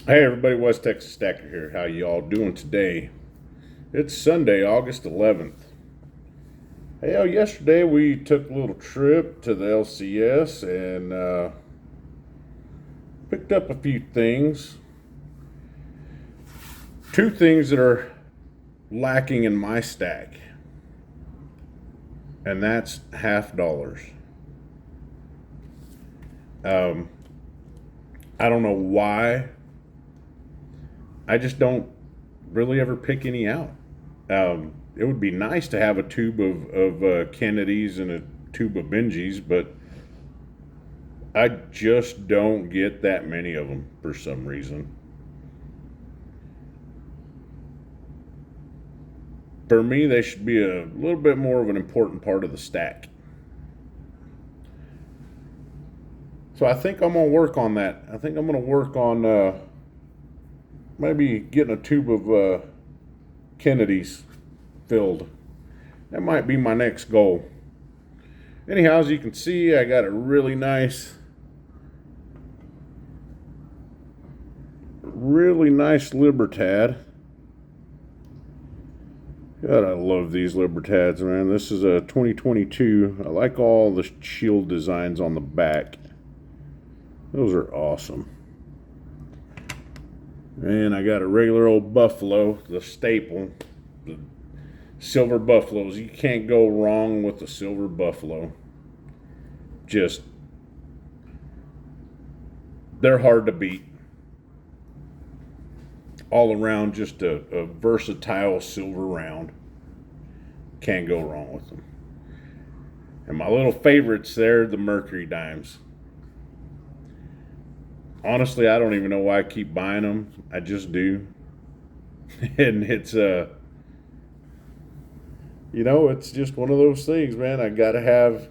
Hey everybody, West Texas Stacker here. How you all doing today? It's Sunday, August 11th. Hey, yesterday we took a little trip to the LCS and picked up a few things. Two things that are lacking in my stack, and that's $half. Um, I don't know why. I just don't really ever pick any out. It would be nice to have a tube of Kennedys and a tube of Benjis, but I just don't get that many of them for some reason. For me, they should be a little bit more of an important part of the stack. So I think I'm going to work on that. I think I'm going to work on maybe getting a tube of Kennedys filled. That might be my next goal. Anyhow, as you can see, I got a really nice Libertad. God, I love these Libertads, man. This is a 2022. I like all the shield designs on the back. Those are awesome. And I got a regular old Buffalo, the staple. The silver Buffaloes. You can't go wrong with the silver Buffalo. Just, they're hard to beat. All around, just a versatile silver round. Can't go wrong with them. And my little favorites there, the Mercury Dimes. Honestly, I don't even know why I keep buying them. I just do. And it's it's just one of those things, man. I got to have a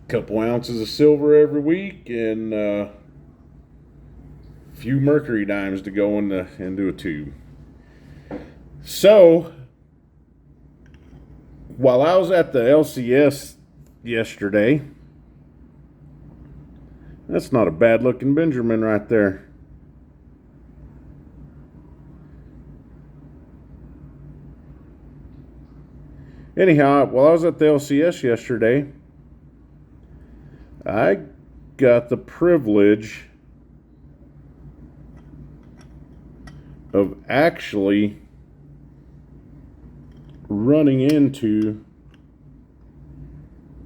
couple ounces of silver every week and a few Mercury Dimes to go into a tube. So, while I was at the LCS yesterday, that's not a bad looking Benjamin right there. Anyhow, while I was at the LCS yesterday, I got the privilege of actually running into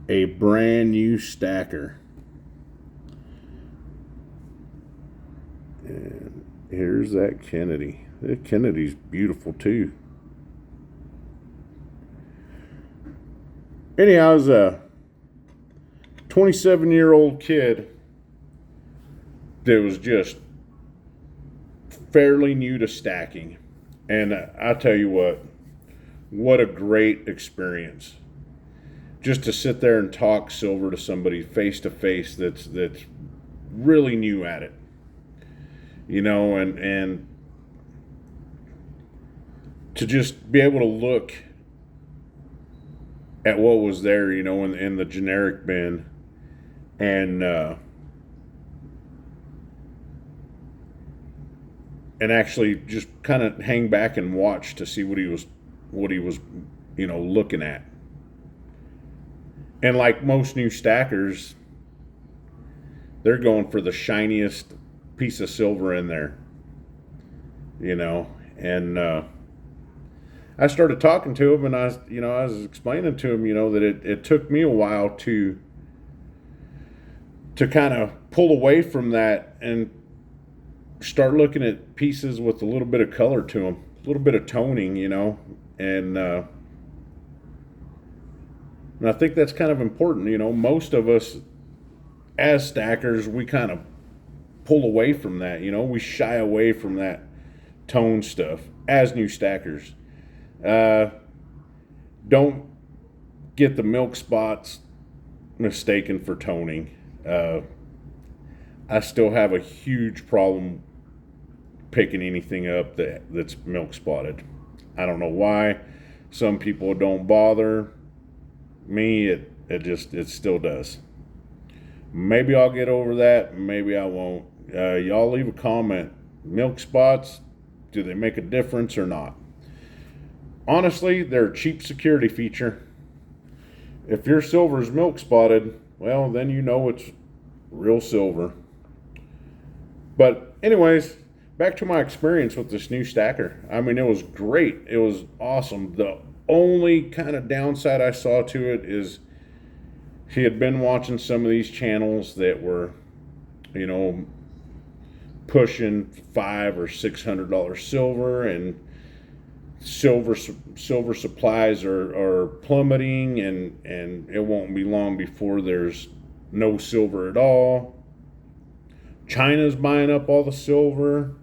a brand new stacker. And here's that Kennedy. That Kennedy's beautiful too. Anyhow, I was a 27-year-old kid that was just fairly new to stacking. And I tell you what a great experience. Just to sit there and talk silver to somebody face to face that's really new at it. And to just be able to look at what was there, in the generic bin, and actually just kind of hang back and watch to see what he was looking at. And like most new stackers, they're going for the shiniest piece of silver in there, and I started talking to him, and I was explaining to him, that it took me a while to kind of pull away from that and start looking at pieces with a little bit of color to them, a little bit of toning, and I think that's kind of important. Most of us as stackers, we kind of pull away from that. We shy away from that tone stuff as new stackers. Don't get the milk spots mistaken for toning. I still have a huge problem picking anything up that's milk spotted. I don't know why. Some people don't bother. Me, it still does. Maybe I'll get over that. Maybe I won't. Y'all leave a comment. Milk spots, do they make a difference or not? Honestly, they're a cheap security feature. If your silver's milk spotted, well, then you know it's real silver. But anyways, back to my experience with this new stacker. I mean, it was great. It was awesome. The only kind of downside I saw to it is he had been watching some of these channels that were, you know, pushing $500 or $600 silver, and silver supplies are plummeting, and it won't be long before there's no silver at all. China's buying up all the silver.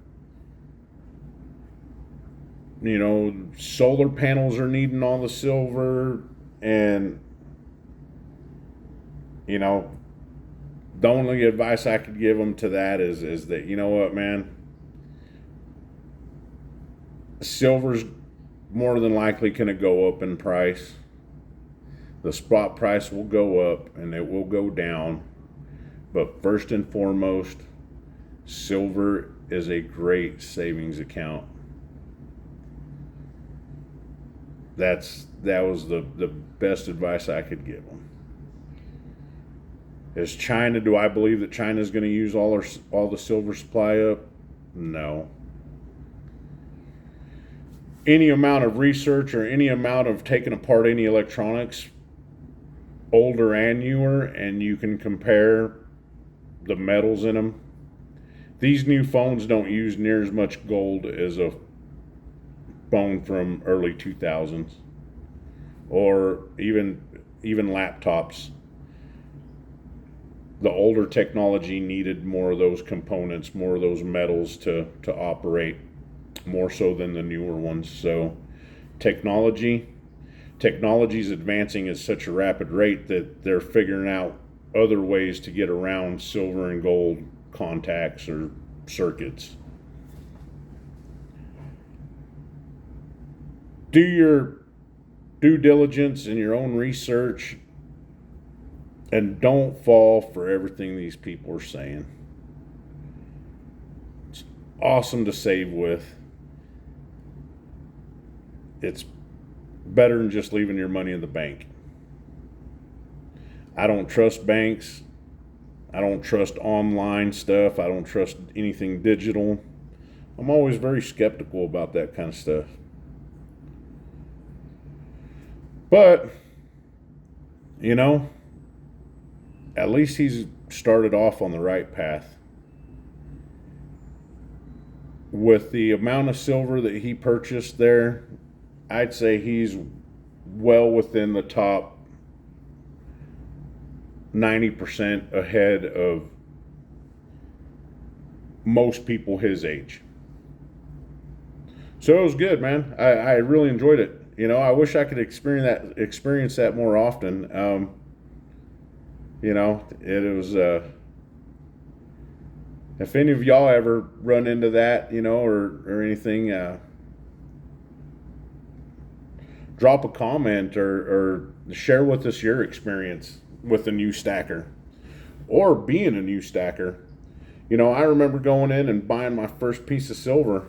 You know, solar panels are needing all the silver, and you know, the only advice I could give them to that is that, you know what, man, silver's more than likely going to go up in price. The spot price will go up and it will go down. But first and foremost, silver is a great savings account. That was the best advice I could give them. Is China, do I believe that China is going to use all the silver supply up? No. Any amount of research or any amount of taking apart any electronics, older and newer, and you can compare the metals in them. These new phones don't use near as much gold as a phone from early 2000s, or even laptops. The older technology needed more of those components, more of those metals to operate, more so than the newer ones. So technology's advancing at such a rapid rate that they're figuring out other ways to get around silver and gold contacts or circuits. Do your due diligence and your own research, and don't fall for everything these people are saying. It's awesome to save with. It's better than just leaving your money in the bank. I don't trust banks. I don't trust online stuff. I don't trust anything digital. I'm always very skeptical about that kind of stuff. But, you know, at least he's started off on the right path. With the amount of silver that he purchased there, I'd say he's well within the top 90% ahead of most people his age. So it was good, man. I really enjoyed it. You know, I wish I could experience that more often. You know, it was, if any of y'all ever run into that, you know, or anything, drop a comment or share with us your experience with a new stacker or being a new stacker. You know, I remember going in and buying my first piece of silver,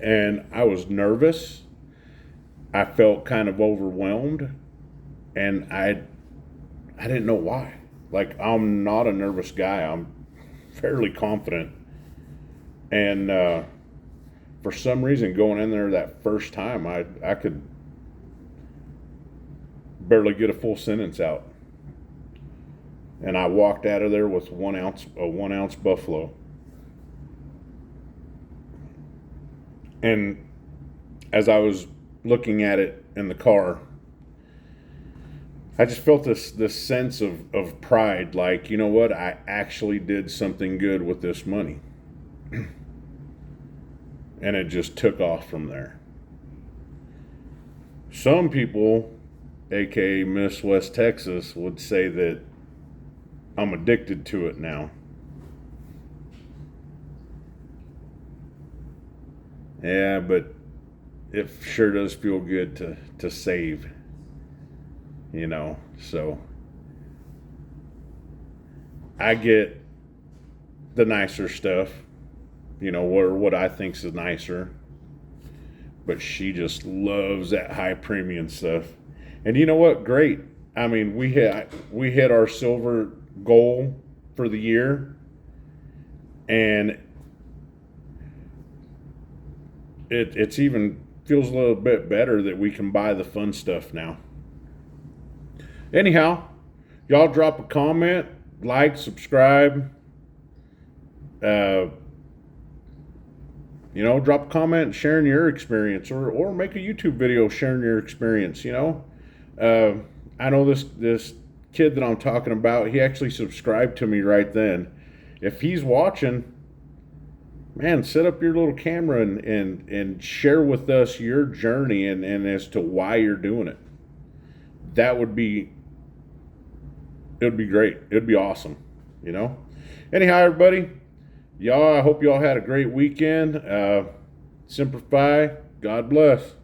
and I was nervous. I felt kind of overwhelmed, and I didn't know why. Like, I'm not a nervous guy. I'm fairly confident. And for some reason, going in there that first time, I could barely get a full sentence out. And I walked out of there with a 1 ounce Buffalo. And as I was looking at it in the car, I just felt this sense of pride, like, you know what, I actually did something good with this money. And it just took off from there. Some people, aka Miss West Texas, would say that I'm addicted to it now. Yeah, but it sure does feel good to save. You know, so I get the nicer stuff, or what I think's the nicer. But she just loves that high premium stuff. And you know what? Great. I mean, we hit our silver goal for the year, and it's even feels a little bit better that we can buy the fun stuff now. Anyhow, y'all drop a comment, like, subscribe. Drop a comment sharing your experience, or make a YouTube video sharing your experience. I know this kid that I'm talking about, he actually subscribed to me right then. If he's watching, man, set up your little camera and share with us your journey and as to why you're doing it. It would be great. It'd be awesome, Anyhow, everybody, I hope y'all had a great weekend. Semper Fi. God bless.